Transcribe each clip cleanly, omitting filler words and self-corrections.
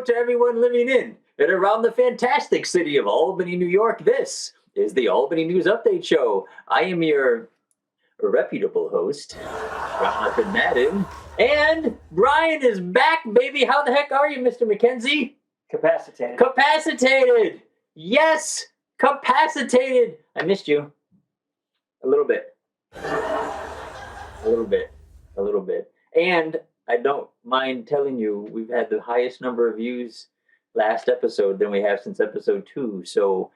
to everyone living in and around the fantastic city of Albany, New York. This is the Albany News Update Show. I am your reputable host, Jonathan Madden, and Brian is back, baby. How the heck are you, Mr. McKenzie? Capacitated. Capacitated. Yes, capacitated. I missed you. A little bit. A little bit. A little bit. And I don't mind telling you, we've had the highest number of views last episode than we have since episode 2. So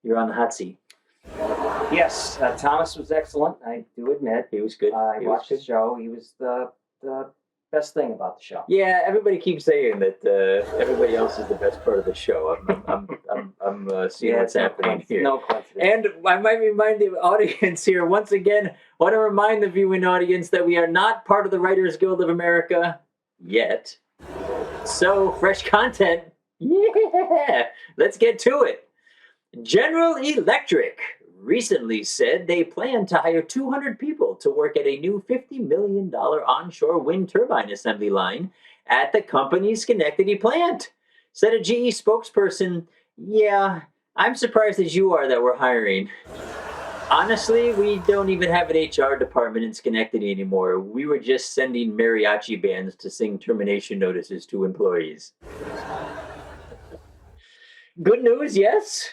you're on the hot seat. Yes, Thomas was excellent. I do admit. He was good. I watched the show. He was the best thing about the show. Yeah, everybody keeps saying that everybody else is the best part of the show. I'm seeing what's happening here. No question. And I might remind the audience here once again. Want to remind the viewing audience that we are not part of the Writers Guild of America yet. So fresh content. Yeah, let's get to it. General Electric recently said they plan to hire 200 people to work at a new $50 million onshore wind turbine assembly line at the company's Schenectady plant. Said a GE spokesperson, "Yeah, I'm surprised as you are that we're hiring. Honestly, we don't even have an HR department in Schenectady anymore. We were just sending mariachi bands to sing termination notices to employees." Good news, yes.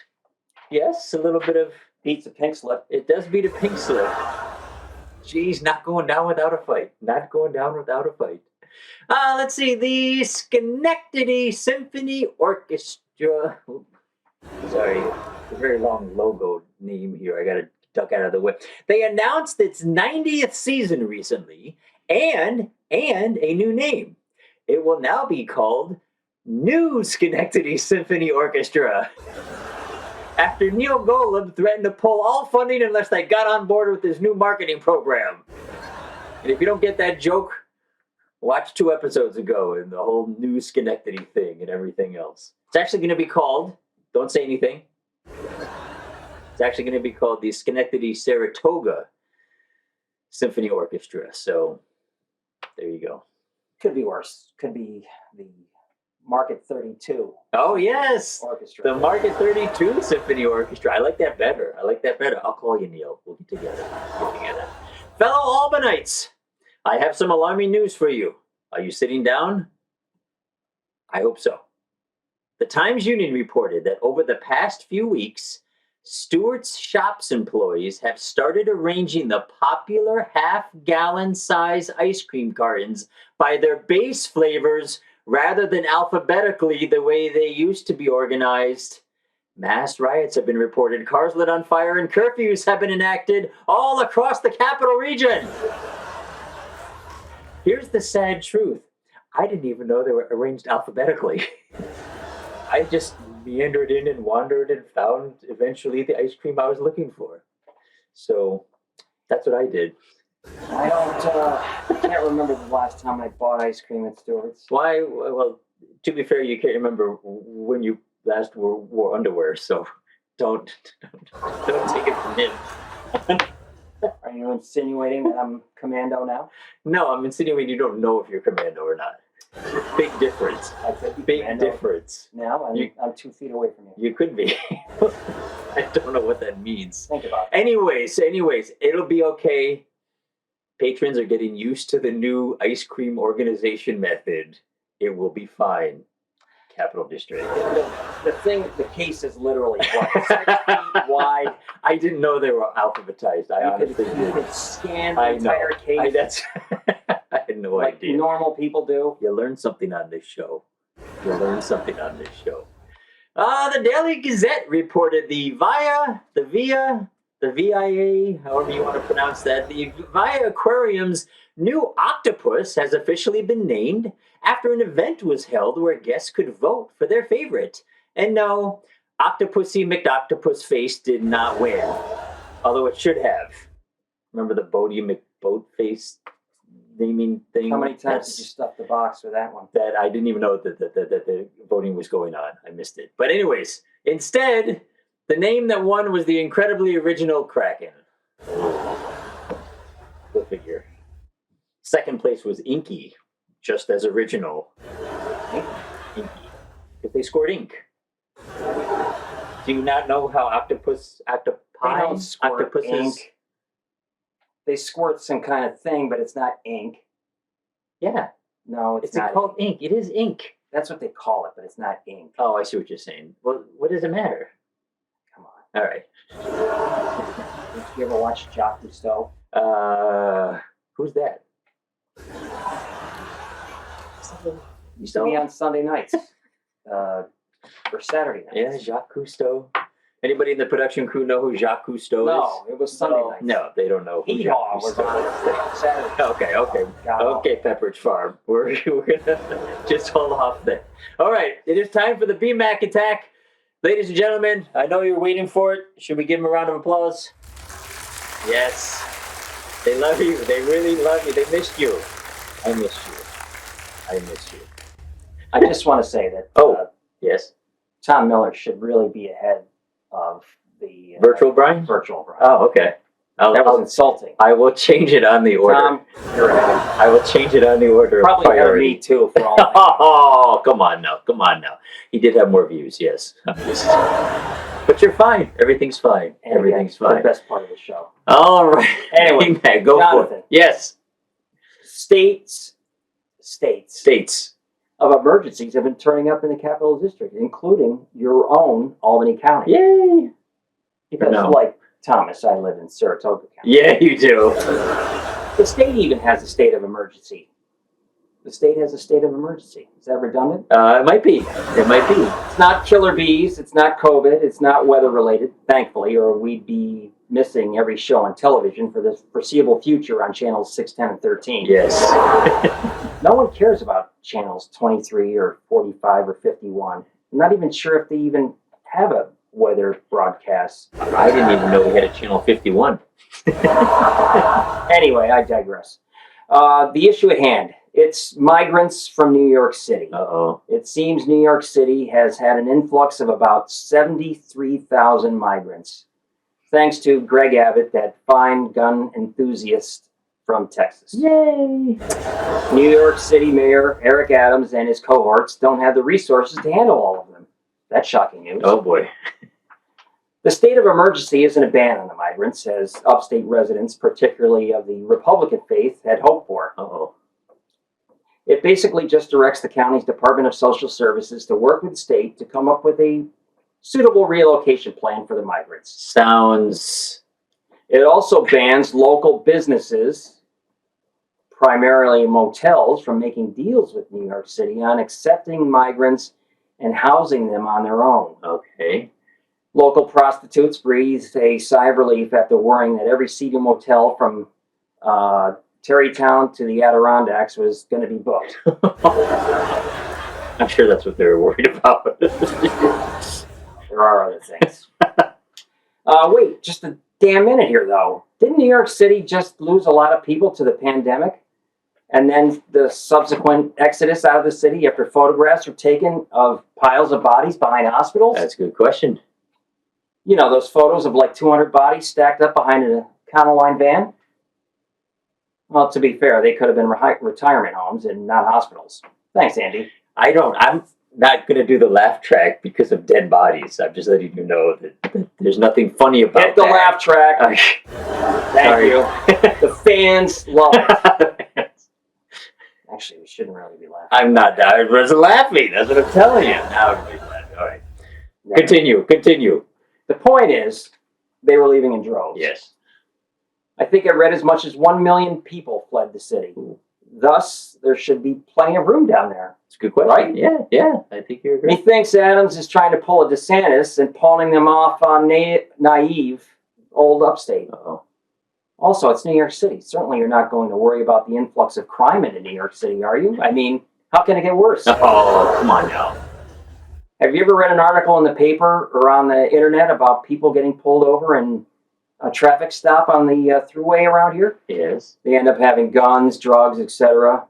Yes, a little bit of... Beats a pink slip. It does beat a pink slip. Geez, not going down without a fight. Not going down without a fight. Let's see. The Schenectady Symphony Orchestra. Sorry, it's a very long logo name here. I got to duck out of the way. They announced its 90th season recently and a new name. It will now be called New Schenectady Symphony Orchestra. After Neil Golub threatened to pull all funding unless they got on board with his new marketing program. And if you don't get that joke, watch 2 episodes ago and the whole New Schenectady thing and everything else. It's actually going to be called, don't say anything, it's actually going to be called the Schenectady Saratoga Symphony Orchestra. So there you go. Could be worse. Could be the Market 32. Oh, yes. Orchestra. The Market 32 Symphony Orchestra. I like that better. I'll call you, Neil. We'll get together. Fellow Albanites, I have some alarming news for you. Are you sitting down? I hope so. The Times-Union reported that over the past few weeks, Stewart's Shops employees have started arranging the popular half-gallon size ice cream cartons by their base flavors rather than alphabetically the way they used to be organized. Mass riots have been reported, cars lit on fire, and curfews have been enacted all across the capital region. Here's the sad truth. I didn't even know they were arranged alphabetically. I just meandered in and wandered and found eventually the ice cream I was looking for. So that's what I did. I can't remember the last time I bought ice cream at Stewart's. Why? Well, to be fair, you can't remember when you last wore underwear, so don't take it from him. Are you insinuating that I'm commando now? No, I'm insinuating you don't know if you're commando or not. Big difference. I could be Big commando difference. now. I'm 2 feet away from you. You could be. I don't know what that means. Think about it. Anyways, it'll be okay. Patrons are getting used to the new ice cream organization method. It will be fine. Capital District. The case is literally what, 6 feet wide. I didn't know they were alphabetized. You could scan the entire case. I had no like idea. Normal people do. You learn something on this show. The Daily Gazette reported the VIA, however you want to pronounce that, the VIA Aquarium's new octopus has officially been named after an event was held where guests could vote for their favorite. And no, Octopussy McOctopusface did not win, although it should have. Remember the Bodie McBoatface naming thing? How many times did you stuff the box with that one? That I didn't even know that the voting was going on. I missed it. But anyways, instead, the name that won was the incredibly original Kraken. Go figure. Second place was Inky, just as original. Inky. Because they squirt ink. Do you not know how They don't squirt octopuses? ink. They squirt some kind of thing, but it's not ink. Yeah, No, it's not. called ink. It is ink. That's what they call it, but it's not ink. Oh, I see what you're saying. Well, what does it matter? Come on. All right. Did you ever watch Jacques Cousteau? Who's that? Used to be on Sunday nights. Or Saturday nights. Yeah, Jacques Cousteau. Anybody in the production crew know who Jacques Cousteau is? No, it was Sunday nights. No, they don't know who Hee-haw Jacques was Cousteau on Saturday. Okay. God. Okay, Pepperidge Farm. We're gonna just hold off there. All right, it is time for the BMac Attack. Ladies and gentlemen, I know you're waiting for it. Should we give them a round of applause? Yes. They love you. They really love you. They missed you. I missed you. I just want to say that Yes. Tom Miller should really be ahead of the Virtual Brian? Virtual Brian. Oh, okay. That was insulting. I will change it on the order. Tom, you're ahead. I will change it on the order. Probably of ahead of priority. me too. For all I know. Oh, come on now. He did have more views, yes. But you're fine. Everything's fine. And Everything's again, fine. The best part of the show. All right. Anyway, BMac, go for Jonathan. it. Yes. States States. of emergencies have been turning up in the Capital District, including your own Albany County. Yay. Because, No. like Thomas, I live in Saratoga County. Yeah, you do. The state even has a state of emergency. The state has a state of emergency. Is that redundant? It might be. It's not killer bees. It's not COVID. It's not weather related, thankfully, or we'd be missing every show on television for the foreseeable future on channels 6, 10, and 13. Yes. No one cares about channels 23 or 45 or 51. I'm not even sure if they even have a weather broadcast. I didn't even know we had a channel 51. Anyway, I digress. The issue at hand. It's migrants from New York City. Uh-oh. It seems New York City has had an influx of about 73,000 migrants, thanks to Greg Abbott, that fine gun enthusiast from Texas. Yay. New York City Mayor Eric Adams and his cohorts don't have the resources to handle all of them. That's shocking news. Oh, boy. The state of emergency isn't a ban on the migrants, as upstate residents, particularly of the Republican faith, had hoped for. Uh-oh. It basically just directs the county's Department of Social Services to work with the state to come up with a suitable relocation plan for the migrants. Sounds... It also bans local businesses, primarily motels, from making deals with New York City on accepting migrants and housing them on their own. Okay. Local prostitutes breathed a sigh of relief after worrying that every seedy motel from Terrytown to the Adirondacks was going to be booked. I'm sure that's what they were worried about. There are other things. Wait, just a damn minute here, though. Didn't New York City just lose a lot of people to the pandemic? And then the subsequent exodus out of the city after photographs were taken of piles of bodies behind hospitals? That's a good question. You know, those photos of like 200 bodies stacked up behind a Counterline van? Well, to be fair, they could have been retirement homes and not hospitals. Thanks, Andy. I'm not going to do the laugh track because of dead bodies. I'm just letting you know that there's nothing funny about Get the that. laugh track. Thank Sorry. you. The fans love it. Actually, we shouldn't really be laughing. I'm not. I wasn't laughing. That's what I'm telling you. Now everybody's laughing. All right. Continue. The point is, they were leaving in droves. Yes. I think I read as much as 1 million people fled the city. Ooh. Thus, there should be plenty of room down there. It's a good question. Right? Yeah. I think you're right. Methinks Adams is trying to pull a DeSantis and pawning them off on naive old upstate. Uh-oh. Also, it's New York City. Certainly you're not going to worry about the influx of crime into New York City, are you? I mean, how can it get worse? Oh, come on now. Have you ever read an article in the paper or on the internet about people getting pulled over in a traffic stop on the thruway around here? Yes. They end up having guns, drugs, etc.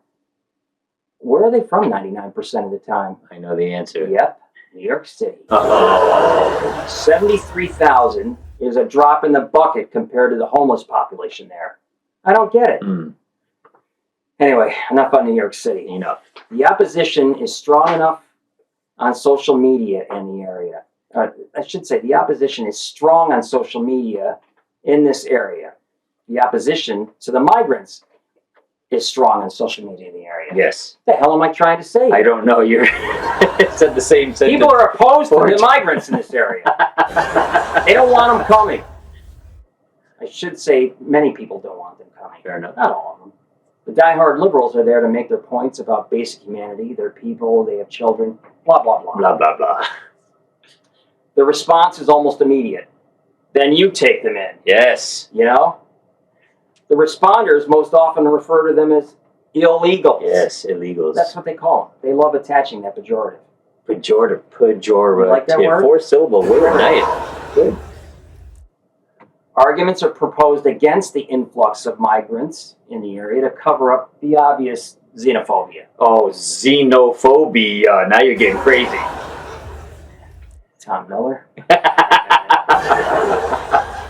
Where are they from 99% of the time? I know the answer. Yep, New York City. Uh-oh. 73,000 is a drop in the bucket compared to the homeless population there. I don't get it. Anyway, enough on New York City. Enough. The opposition is strong enough on social media in the area. I should say the opposition is strong on social media in this area. The opposition to the migrants is strong on social media in the area. Yes. What the hell am I trying to say? I don't know. You said the same sentence. People are opposed to the migrants in this area. They don't want them coming. I should say many people don't want them coming. Fair enough. Not all of them. The diehard liberals are there to make their points about basic humanity. They're people, they have children, blah, blah, blah. Blah, blah, blah. The response is almost immediate. Then you take them in, Yes. you know? The responders most often refer to them as illegals. Yes, illegals. That's what they call them. They love attaching that pejorative. Pejorative. You like that word? 4-syllable word. Nice. Good. Arguments are proposed against the influx of migrants in the area to cover up the obvious xenophobia. Oh, xenophobia. Now you're getting crazy. Tom Miller.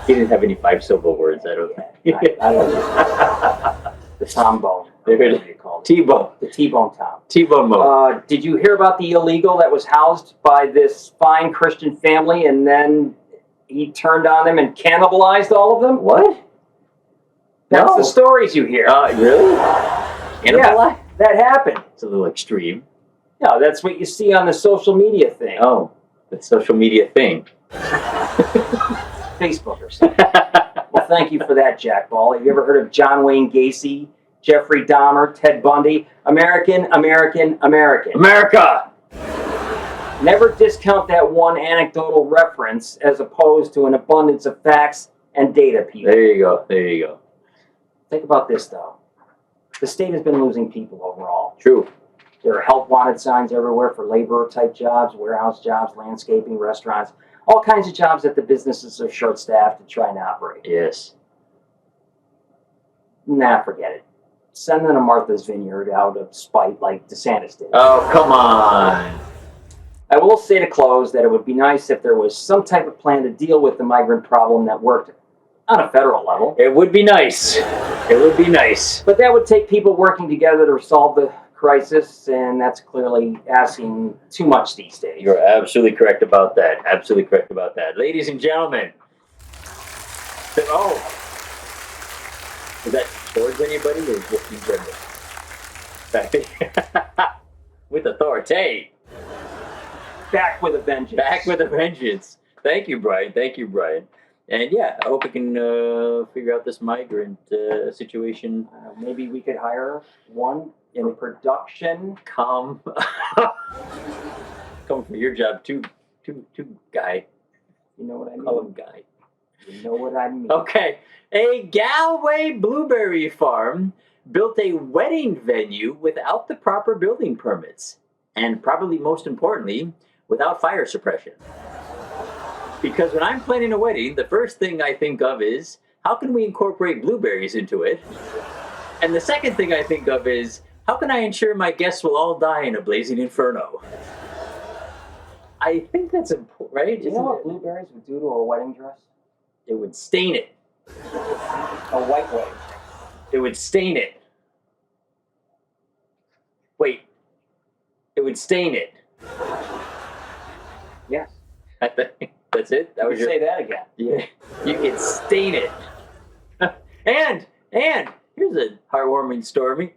He didn't have any 5-syllable words, I don't think. I don't know. The Tom Bone. There it is. What do you call it? T-bone. The T-Bone Tom. T-bone mode. Did you hear about the illegal that was housed by this fine Christian family and then he turned on them and cannibalized all of them? What? That's No. the stories you hear. Really? Yeah, that happened. It's a little extreme. No, that's what you see on the social media thing. Oh, the social media thing. Facebook or something. Well, thank you for that, Jack Ball. Have you ever heard of John Wayne Gacy, Jeffrey Dahmer, Ted Bundy? American. America! Never discount that one anecdotal reference as opposed to an abundance of facts and data, people. There you go. Think about this, though. The state has been losing people overall. True. There are help wanted signs everywhere for laborer-type jobs, warehouse jobs, landscaping, restaurants, all kinds of jobs that the businesses are short-staffed to try and operate. Yes. Nah, forget it. Send them to Martha's Vineyard out of spite like DeSantis did. Oh, come on. I will say to close that it would be nice if there was some type of plan to deal with the migrant problem that worked on a federal level. It would be nice. It would be nice. But that would take people working together to solve the crisis, and that's clearly asking too much these days. You're absolutely correct about that. Absolutely correct about that. Ladies and gentlemen. Oh. Is that towards anybody or just in general? With authority. Back with a vengeance. Back with a vengeance. Thank you, Brian. Thank you, Brian. And yeah, I hope we can figure out this migrant situation. Maybe we could hire one in production. Come for your job, two guy. You know what I mean? Call him guy. You know what I mean? Okay. A Galway blueberry farm built a wedding venue without the proper building permits, and probably most importantly, without fire suppression. Because when I'm planning a wedding, the first thing I think of is, how can we incorporate blueberries into it? And the second thing I think of is, how can I ensure my guests will all die in a blazing inferno? I think that's important, right? Do you know what blueberries would do to a wedding dress? It would stain it. A white wedding. It would stain it. Wait. It would stain it. Yes. I think that's it. That was Say that again. Yeah. You could stain it. and here's a heartwarming story.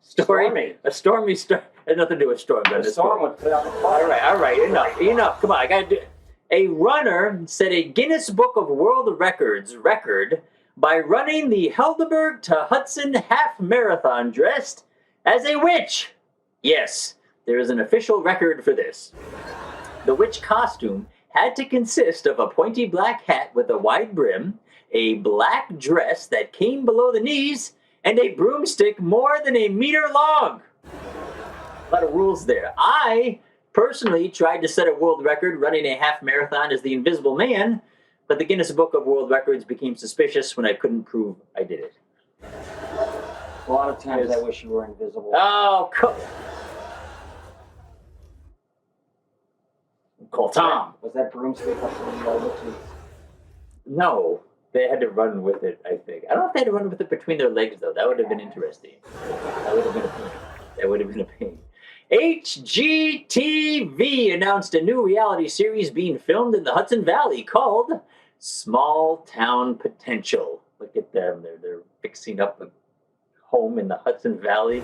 Stormy. A stormy story. Has nothing to do with storm. The storm would put out the fire. All right. Enough. Come on, I gotta do it. A runner set a Guinness Book of World Records record by running the Helderberg to Hudson half marathon dressed as a witch. Yes, there is an official record for this. The witch costume had to consist of a pointy black hat with a wide brim, a black dress that came below the knees, and a broomstick more than a meter long. A lot of rules there. I personally tried to set a world record running a half marathon as the Invisible Man, but the Guinness Book of World Records became suspicious when I couldn't prove I did it. A lot of times I wish you were invisible. Oh, call Tom. Was that broomstick up to the elbow too? No, they had to run with it, I think. I don't know if they had to run with it between their legs, though. That would have been interesting. That would have been a pain. HGTV announced a new reality series being filmed in the Hudson Valley called Small Town Potential. Look at them. They're fixing up a home in the Hudson Valley.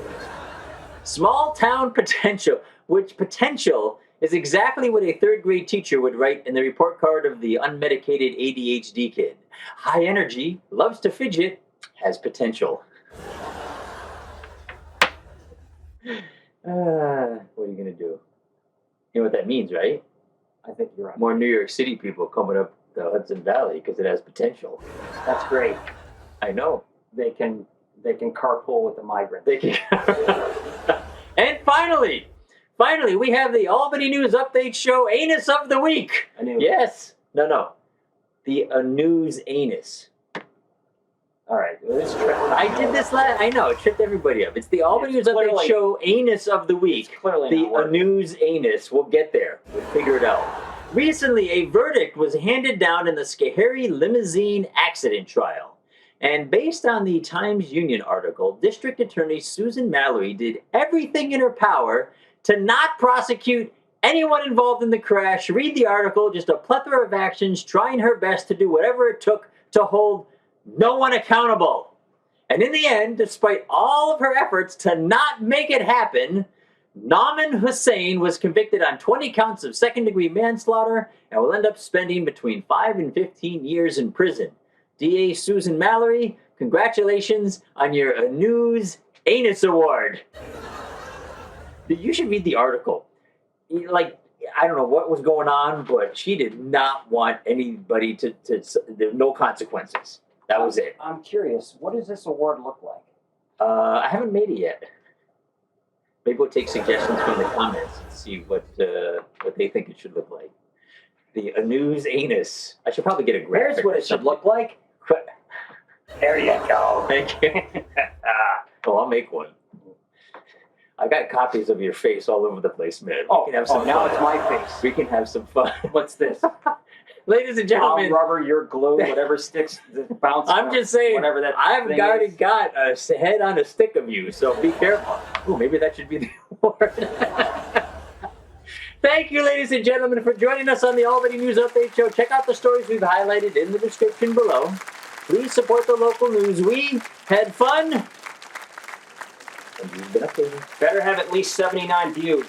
Small Town Potential, which potential is exactly what a third grade teacher would write in the report card of the unmedicated ADHD kid. High energy, loves to fidget, has potential. What are you going to do? You know what that means, right? I think you're right. More New York City people coming up the Hudson Valley because it has potential. That's great. I know. They can carpool with the migrants. They can. And finally, we have the Albany News Update Show Anus of the Week. I knew. Yes. No. The news anus. All right. Well, this trip. I did this last. I know, it tripped everybody up. It's the Albany News Update Show Anus of the Week. Clearly the not working. news anus. We'll get there. We'll figure it out. Recently, a verdict was handed down in the Schenectady limousine accident trial. And based on the Times-Union article, District Attorney Susan Mallory did everything in her power to not prosecute anyone involved in the crash. Read the article, just a plethora of actions, trying her best to do whatever it took to hold no one accountable. And in the end, despite all of her efforts to not make it happen, Nauman Hussain was convicted on 20 counts of second-degree manslaughter and will end up spending between 5 and 15 years in prison. DA Susan Mallory, congratulations on your News Anus Award. You should read the article. Like, I don't know what was going on, but she did not want anybody to no consequences. That was it. I'm curious. What does this award look like? I haven't made it yet. Maybe we'll take suggestions from the comments and see what they think it should look like. The News Anus. I should probably get a graphic. Here's what it should look like. There you go. Thank you. I'll make one. I got copies of your face all over the place, man. Now it's my face. We can have some fun. What's this? Ladies and gentlemen, rubber, your glue, whatever sticks, bounce. I'm just saying, whatever that I've thing got is. a head on a stick of you, so be careful. Ooh, maybe that should be the award. Thank you, ladies and gentlemen, for joining us on the Albany News Update Show. Check out the stories we've highlighted in the description below. Please support the local news. We had fun. And you've been updated. Better have at least 79 views.